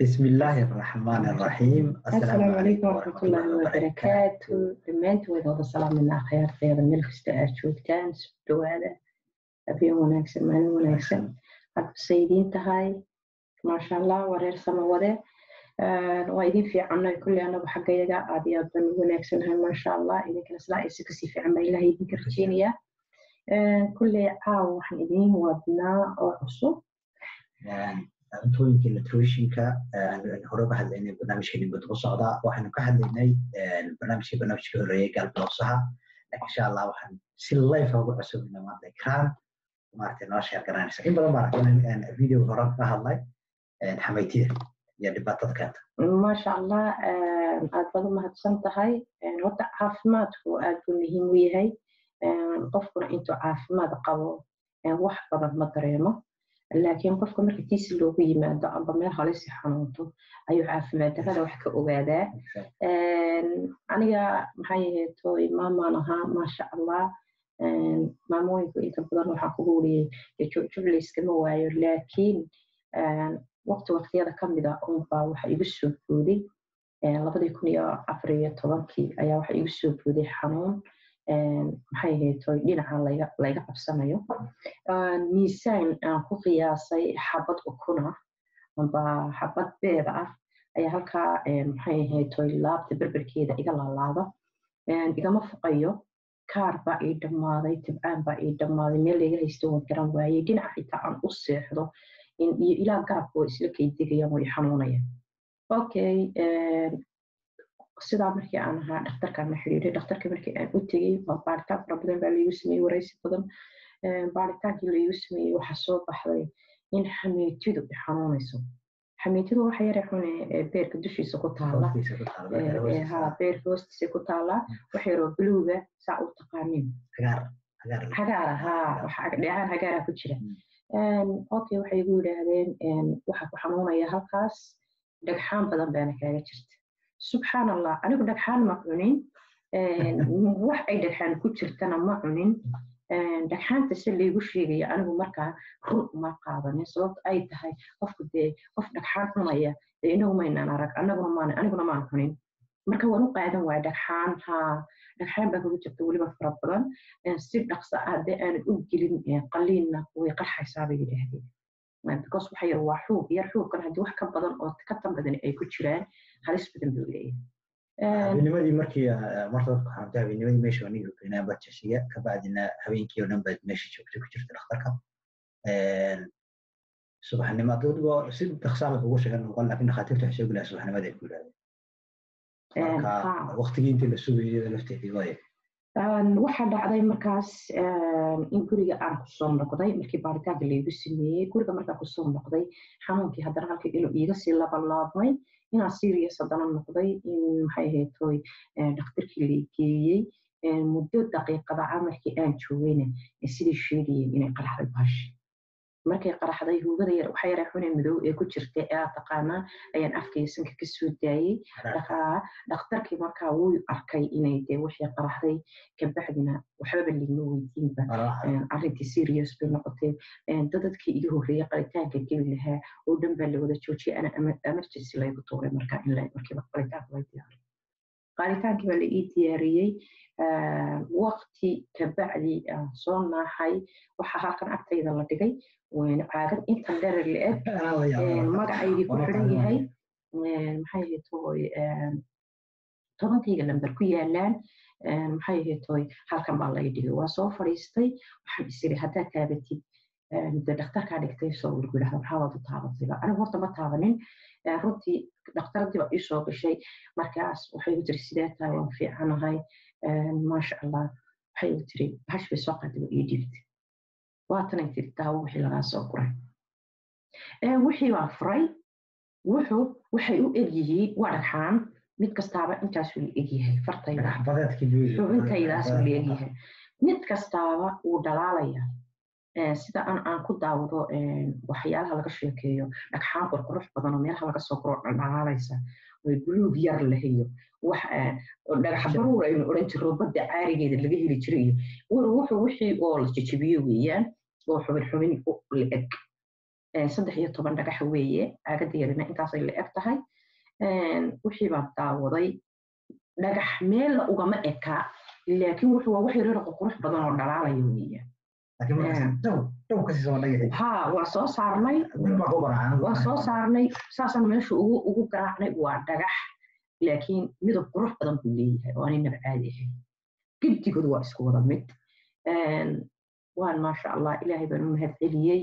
بسم الله الرحمن الرحيم. السلام عليكم ورحمة الله وبركاته. dhammaantood wada salaaminaa khayrteeda meel kasta aad joogtaan soo dhawaada habeen wanaagsan maalin wanaagsan aad saydiin tahay maasha allah wareer sama wade waa idin fiicanay kulli anagu xaggayaga aad iyo aad baan wanaagsannahay maasha allah idinkana sidaa ay si kasii fiican baa ilaahay idinka rajeynayaa kulli caawa waxaan idiin wadnaa oo cusub cuntooyinka nutritionka hore uga hadlaynay barnaamijkeeni bad ku socdaa waxaanu ka hadlaynay barnaamijka horeeyay galboosaha laakiin insha allah waxaan si live ugu cusubnaa maanta ekraan maartay noo sheer garanaysa in badan baan arkay video hore ka hadlay xamaytida iyo dhibaatada keenta maasha allah aad baad u mahadsan tahay horta caafimaadku aad buu muhiim u yahay qofkuna intuu caafimaad qabo wax badan ma dareemo laakiin qofka marka tiisi loogu yimaado amba meel halis xanuunto ayuu caafimaad darrada wax ka ogaadaa aniga maxay ahayd tooy maamaan ahaa maasha allah maamooyinku inta badan waxaa kugu wariyey jublayskama waayo laakiin waqtiyada ka mid ah unbaa waxa igu soo booday 2014 ayaa waxa igu soo booday xanuun maxay ahayd tooy dhinaca layga qabsanayo miisaan aan ku qiyaasay xabad ukuna amba xabad beeda ah ayaa halkaa maxay ahayd tooy laabta berberkeeda iga laalaada igama fuqayo kaar baa ii dhammaaday tibcaan baa ii dhammaaday meel layga haysto waan garan waayey dhinaca xitaa aan u seexdo iyo ilaa garabka oo isla kaydegayaan way xanuunayaan okay sidaa markii aan ahaa dhakhtarkaan la xiriiray dhakhtarka markii aan u tegey baaritaan fara badan baa laigu sameeyey waraysi badan baaritaankii laigu sameeyey waxaa soo baxday in xameytidu ay xanuunayso xameytidu waxa yare xune beerka dushiisa ku taala beerka hoostiisa ku taala wax yaroo buluuga saa u taqaanin hagaara dheecaan hagaara ku jira okay waxay igu yidhaahdeen waxaa ku xanuunaya halkaas dhagxaan badan baana kaaga jirta subxaan allah anigu dhagxaan ma cunin wax ay dhagxaan ku jirtana ma cunin dhagxaanta se laygu sheegaya anigu markaa run uma qaadanin sababto ay tahay qofku dee qof dhagxaan cunaya dee inagu maynaan arag aniguna maan cunin marka waan u qaadan waaya dhagxaan dhagxaan baa kagu jirta weliba fara badan si dhaqso ah dee aanad u gelin qaliinna way qarxaysaa bay yidhaahdeen because waxa yar waa xuub yar xuubkan haddii wax ka badan oo ka tan badan ay ku jiraan halis badan buu leeyahay habeennimadii markii marka dadku xanuuntay habeennimadii meesha waa nigu keenaa bajasiya ka bacdina habeenkii oo dhan baad meesha joogtay ku jirta dhakhtarka subaxnimo dadku si dhaqsaama ugu sheegan noqon laakiin dhakhaatiirtu waxay soo gelaa subaxnimada ay ku yidhahdeen marka waqtigii intii la sugayay lafteedii waaye waxaa dhacday markaas in guriga aan kusoo noqday markii baaritaanka laygu sameeyey guriga markaa kusoo noqday xanuunkii haddana halkii inuu iiga sii labalaabmay inaan serious haddana noqday in maxay ahayd tooy dhakhtarkii lay geeyey muddo daqiiqada markii aan joogayna sidii sheegayeen inay qaraxday baashi markay qaraxday hugada yar waxa yar xunay madow ee ku jirtay ee taqaanaa ayaan afkayga sanka ka soo daayay dhakhtarkii markaa wuu arkay inay dee wixii qaraxday ka bacdina waxbaba liima weydiinba arrintii serious bay noqotay dadkii iga horreeyay qalitaanka geli lahaa oo dhan baa la wada joojiyay ana emergency laygu tuuray markaa in markiiba qalitaanka lay diyaariyo qalitaankii baa la ii diyaariyey waqti ka bacdi soo naaxay waxaa halkan agtayda la dhigay caagad intan dherer la-eg magacaydii ku xidhan yahay maxay ahayd tooy 10kayga lambar ku yaalaan maxay ahayd tooy halkan baa laga dhigay waa soo fadhiistay waxaan isiri haddaad taabatid dhakhtarkaa dhigtay soo weligu yidhahda maxaa waad u taabatayba anigu horta ma taabanin runtii dhakhtaradii baa ii soo gashay markaas waxay igu tiri sidee tahay waan fiicanahay maasha allah waxay igu tiri bahash bay soo qaadaba ii dhibtay waatanay tiri daawo wixii lagaa soo guray wixii baan furay waxay u egyihiin waa dhagxaan mid kastaaba intaasuu la egyahay fartayda xubintaydaasuu la egyahay mid kastaaba wuu dhalaalayaa sida aan ku daawado waxyaalaha laga sheekeeyo dhagxaan qurqurux badan oo meelaha laga soo guro dhalaalaysa way buluug yar lahayo wax dhagax baruur aynu odhan jirro badda caarigeeda laga heli jiray iyo wuxuu wixii oo la jajabiyo weeyaan oo xubin la eg 13 dhagax weeye caagada yarina intaasay la eg tahay wixii baa daawaday dhagax meel ugama eka laakiin wuxuu waa wax yar oo qurux badan oo dhalaalaya weeyaan waa soo saarnay saasaan meesha ugu garaacnay waa dhagax laakiin midab qurux badan buu leeyahay oo aanay caadi ahayn giddigoodu waa isku wada mid waan maasha allah ilaahay baan u mahad celiyey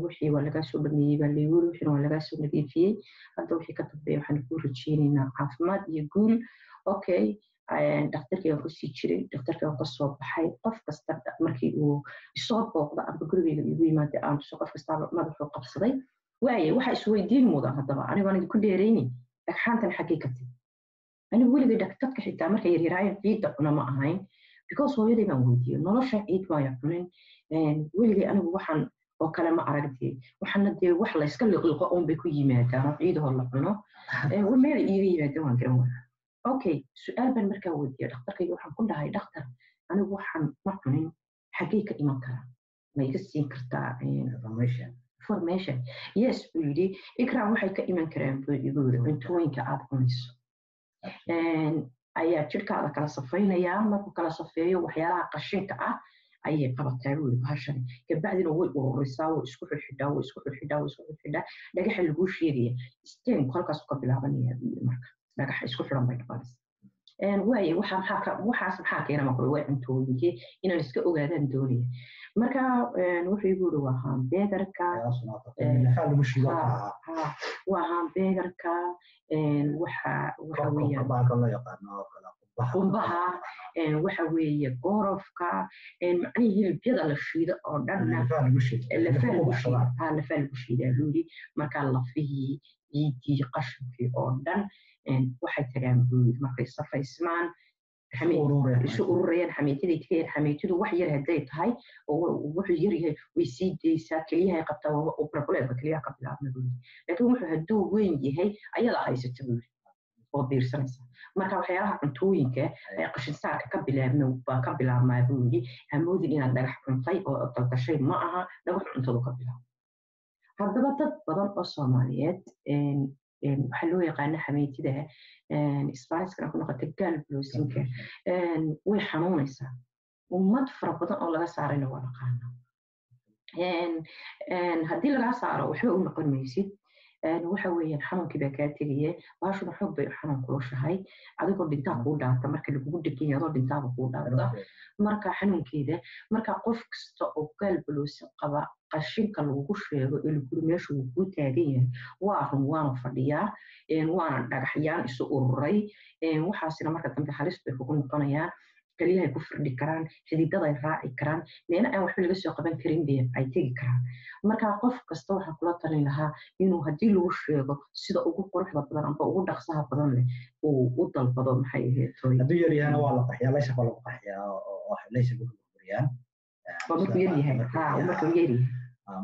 wixii waa laga soo dhameeyey baa leeyay wixii waa laga soo nadiifiyey hadda wixii ka dambeeyay waxaan ku rajeynaynaa caafimaad iyo guul okay dhakhtarkii aan ku sii jiray dhakhtarkii aan ka soo baxay qof kasta markii uu soo booqda amba gurigeyga igu yimaada aan soo qof kasta madaxuu qabsaday waaye waxa isweydiin mudan haddaba anigoon idinku dheeraynin dhagxaantan xaggee ka timi anigu weligay dadka xitaa markay yaryaraayeen ciidda cuna ma ahayn because hooyaday baan weydiiyey nolosha ciid waaya cunin weligay anigu waxaan oo kale ma aragtay waxaana dee wax la iska liqliqo oon bay ku yimaadaan ciidahoo la cuno meel iiga yimaadaan waan garan waaya okay su'aal baan markaa weydiiyey dhakhtarkayga waxaan ku dhahay dhakhtar anigu waxaan ma cunin xaggee ka iman karaa ma iga siin kartaa information yes buu yidhi ikraan waxay ka iman karaan buu igu yidhi cuntooyinka aad cunayso ayaa jirkaada kala safaynayaa markuu kala safeeyo waxyaalaha qashinka ah ayay qabataa buu yidhi bahashani kabacdina way ururisaa way isku xidhxidhaa dhagaxa laguu sheegaya steenku halkaas ka bilaabanaya buu yidhi marka dhagaxa isku xidhan bay dhabalis waaye waxaas maxaa keena maqlo way cuntooyinkii inaan iska ogaadaan doonaya marka wuxuu igu yidhi waa hambeegarka waxa weeyaan qumbaha waxa weeye gorofka macnihii hilbyada la shiido oo dhanna lafaa lagu shiidaa buu yidhi markaa lafihii ciidii qashinkii oo dhan waxay tagaan buu yidhi markay safaysmaan isu ururayaan xamiitaday tagayaan xamiitadu wax yar hadday tahay oo wuxuu yar yahay way sii daysaa keliyahay qabtaa barbuleedba keliyaha ka bilaabna buu yidhi laakiin wuxuu hadduu weyn yahay ayadaa haysata buu yidhi oo biirsanaysa marka waxyaalaha cuntooyinka qashin saarka ka bilaabmaa buu yidhi hamoodin inaad dhagax cuntay oo dalgashay ma aha dhagax cuntadu ka bilaabo haddaba dad badan oo soomaaliyeed waxaa loo yaqaana xamiitida isbaaniskana ku noqota galbloosinka way xanuunaysaa ummad fara badan oo laga saarayna waa naqaana haddii lagaa saaro waxba u noqon maysid waxa weeyaan xanuunkii baa kaa tegaya baashuna xoog bay xanuun kulushahay adigoo dhintaa kuu dhaanta marka lagugu dhegan adoo dhintaaba kuu dhaanta marka xanuunkeeda marka qof kasta oo galbaloosin qaba qashinka lagugu sheego ee laguri meesha uu kuu taagan yahay waa run waana fadhiyaa waana dhagaxyaan isu ururay waxaasina marka dambe halis bay kugu noqonayaan kaliyahay ku firdhi karaan xididaday raaci karaan meena aan waxba laga soo qaban karin bay ay tegi karaan marka qof kasta waxaan kula talin lahaa inuu haddii lagu sheego sida ugu quruxda badan amba ugu dhaqsaha badan leh uu u dalbado maxay ahayd hadduu yar yahana waa la qaxyaa laysa baa lagu qaxyaa oo laysa lagu burburiyaan markuu yar yahay markuu yar yahay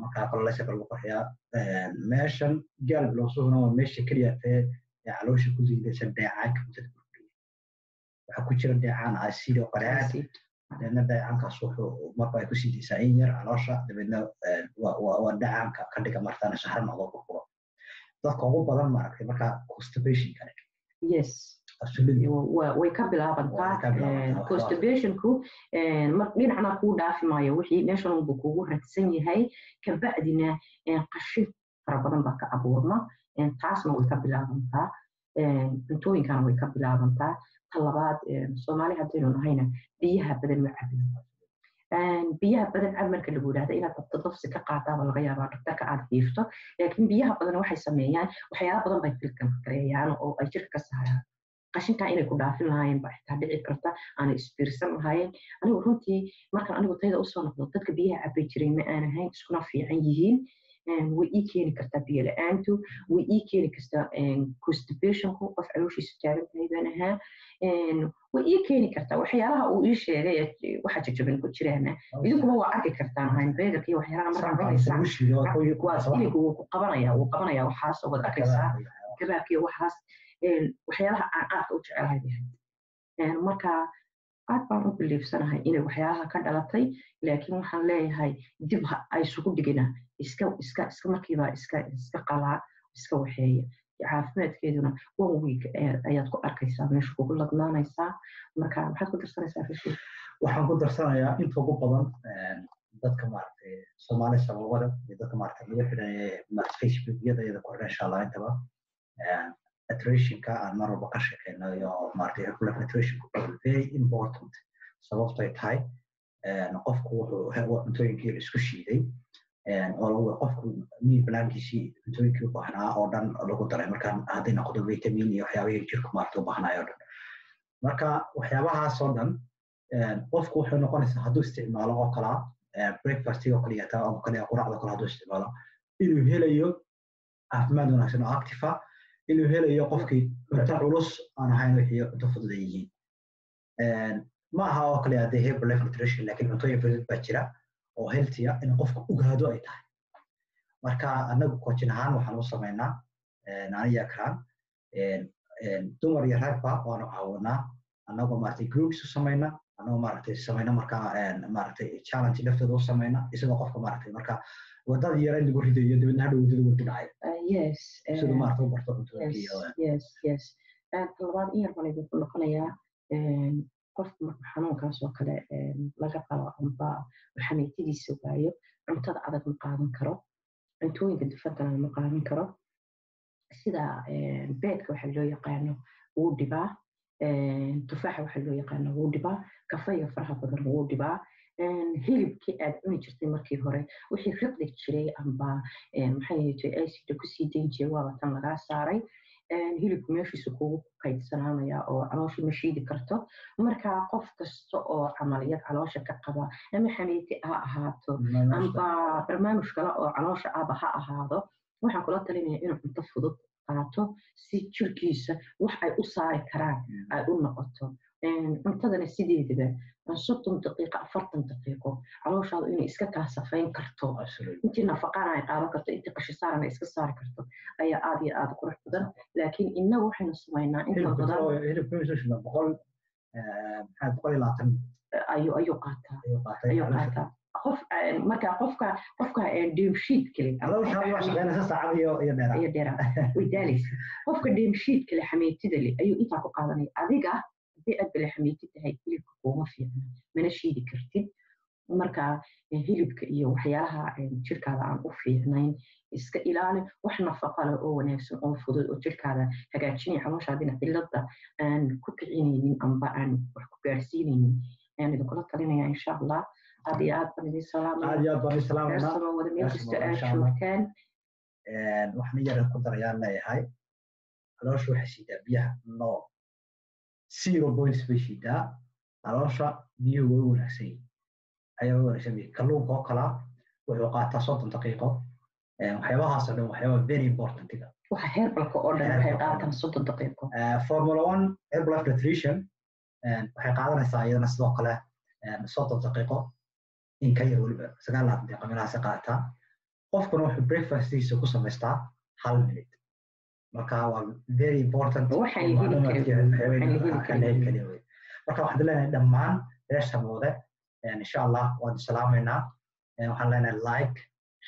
markaa kale laysa baa lagu qaxyaa meeshan galbloosuhuna waa meesha keliya tee caloosha ku ziidaysan dheecaanka mudada waxaa ku jira dheecaan acid oo qaraad deedna dheecaankaas wuxuu marka ay ku sii daysaa in yar caloosha dabeedna waa dheecaanka ka dhiga martaana sahar noqdo burburo dadka ugu badan maaragtay markaa constipation kale yes way ka bilaabantaa constipationku dhinacna kuu dhaafi maayo wixii meeshan unbu kugu ragsan yahay kabacdina qashin fara badan baa ka abuurma taasna way ka bilaabantaa cuntooyinkana way ka bilaabantaa talabaad soomaali haddaynu nahayna biyaha badan ma cabin biyaha badan cab marka lagu yidhahda inaad qabto dafsi ka qaadaaba laga yaabaa dhaktarka aad hiifto laakiin biyaha badan waxay sameeyaan waxyaala badan bay filkan gareeyaan oo ay jirka ka saaraan qashinkaa inay ku dhaafin lahaayeen baa xitaa dhici karta aanay isbiirsan lahaayeen anigu runtii markaan anigu tayda usoo noqdo dadka biyaha cabbay jiray ma aan ahayn iskuna fiican yihiin way ii keeni kartaa biyo la-aantu way ii keeni kartaa constipationku qof calooshiisu taagan tahay baan ahaa way ii keeni kartaa waxyaalaha uu ii sheegay waxa jajaban ku jiraana idinkuba waa arki kartaan hambeegarka iyo waxyaalaha markaa cunaysaa iligu wuu qabanaya waxaas oo wad arkaysaa gabaabkiiyo waxaas waxyaalaha aan aadka u jecelahay marka aad baan u biliifsanahay inay waxyaalaha ka dhalatay laakiin waxaan leeyahay dib ay isugu dhigina iska markiiba iska qalaa iska waxeeya caafimaadkeeduna 1 week ayaad ku arkaysaa meesha kugu ladnaanaysaa marka waxaad ku darsanaysaa fishi waxaan ku darsanayaa inta ugu badan dadka maaragtay Soomaali sababada iyo dadka maaragtay lagu xidhay Facebook-yada iyada ku xidhan insha Allah intaba nutrition-ka aan mar walba ka shaqeynayo maaragtay nutrition-ku very important sababtay tahay qofku wuxuu cuntooyinkii isku shiiday oo qofku meal plan-kiisii cuntooyinkii u baahnaa oo dhan lagu daray markaan hadday noqdo vitamin iyo waxyaabihii jirku maaragtay u baahnayo oo dhan marka waxyaabahaas oo dhan qofku wuxuu noqonaysaa hadduu isticmaalo oo kala breakfast oo kaliya taa oo kaliya quraacda kala hadduu isticmaalo inuu helayo caafimaad wanaagsan oo active ah inuu helayo qofkii cunto culus aan ahayn wixii cunto fudud ay yihiin ma aha oo kaliya hadee Herbalife Nutrition laakiin cuntooyin fudud baa jira oo healthy ah in qofku ogaado ay tahay marka anagu coaching ahaan waxaan u sameynaa aniga Akram dumar iyo ragba waanu caawinaa anagoo maaragtay groups u sameynaa anagoo maaragtay sameynaa marka maaragtay challenge laftooda u sameynaa isagoo qofka maaragtay marka wadada yar in lagu ridayo dibadna hadhow wadada wuu dhacay yes sidoo maaragtay u barto cuntooyinka yes labaad in yar baan idinku noqonayaa qofka marka xanuunkaas oo kale laga qabo amba xaniitidiisa waayo cuntada adag ma qaadan karo cuntooyinka dufantana ma qaadan karo sida beedka waxa loo yaqaano wuu dhibaa tufaaxa waxa loo yaqaano wuu dhibaa kafayga faraha badan wuu dhibaa hilibkii aad cuni jirtay markii hore wixii riqdi jiray amba maxay ahayd acid ku sii dayn jiray waa tan laga saaray hilibku meeshiisa kugu kaydsanaanaya oo caloosha ma shiidi karto marka qof kasta oo camaliyad caloosha ka qaba ama xaniiti ha ahaato amba barnaamij kale oo caloosha aba ha ahaado waxaan kula talinayaa inuu cunto fudud qaato si jirkiisa wax ay u saari karaan ay u noqoto cuntadana sideedaba 30 daqiiqo 40 daqiiqo calooshaadu inay iska kala safayn karto intii nafaqana ay qaadan karto intii qashisaarana ay iska saari karto ayaa aad iyo aad qurux badan laakiin inagu waxaynu sameynaa inta badan ayuu qaataa qof marka qofka deemshiid kale qofka deemshiid kale xameetida leh ayuu intaa ku qaadanaya adiga hadii aad bale xameetid tahay hilibka kuma fiicna mana shiidi kartid marka hilibka iyo waxyaalaha jirkaada aan u fiicnayn iska ilaali wax nafaqo leh oo wanaagsan oo fudud oo jirkaada hagaajinaya calooshaadina cilada aan ku kicinaynin amba aan wax ku gaarsiinaynin ayaan idinkula talinayaa insha Allah aad iyo aad baan idin salaamaynaa wada meel kasta aad joogtaan waxaan yar ku darayaan leeyahay caloosha waxay siidaa biyaha no 0 points bay siidaa caloosha biyuhu way wanaagsan yihiin ayaa wanaagsan kalluunka oo kala wuxuu qaataa 30 daqiiqo waxyaabahaas oo dhan waxyaaba very important waxa Herbalka oo dhan waxay qaataan 30 daqiiqo Formula 1 Herbalife Nutrition waxay qaadanaysaa iyadana sidoo kale 30 daqiiqo in ka yar waliba 9 daqiiqo meelahaas qaataa qofkuna wuxuu breakfast-iisa ku samaystaa 1 minute marka waa very important waxaan heli marka waxaan leenahay dhammaan reer Samoode insha Allah waan salaameynaa waxaan leenahay like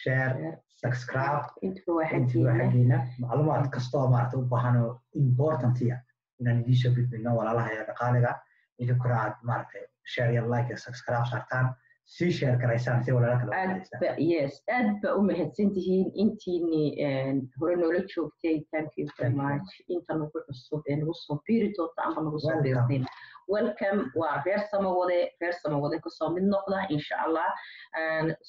share subscribe inta waxaadina macluumaad kasta oo maaragtay u baahan oo important ah inaan idin soo gudbino walaalaha iyo dhaqaaliga idinkuna aad maaragtay share iyo like iyo subscribe saartaan si share karaysaan si walaalaha kale aad ba u mahadsantihiin intiini hore noola joogtay thank you very much inta nagu cusub nagu soo biiri doonta ama nagu soo biirteen welcome waa reer Samawade ka soo mid noqda insha Allah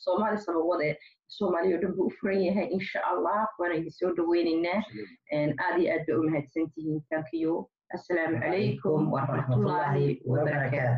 Soomaali Samawade Soomaaliya dhan buu u furan yahay insha Allah waana idin soo dhaweynaynaa aad iyo aad ba u mahadsantihiin thank you assalamu alaykum wa rahmatullahi wa barakatuh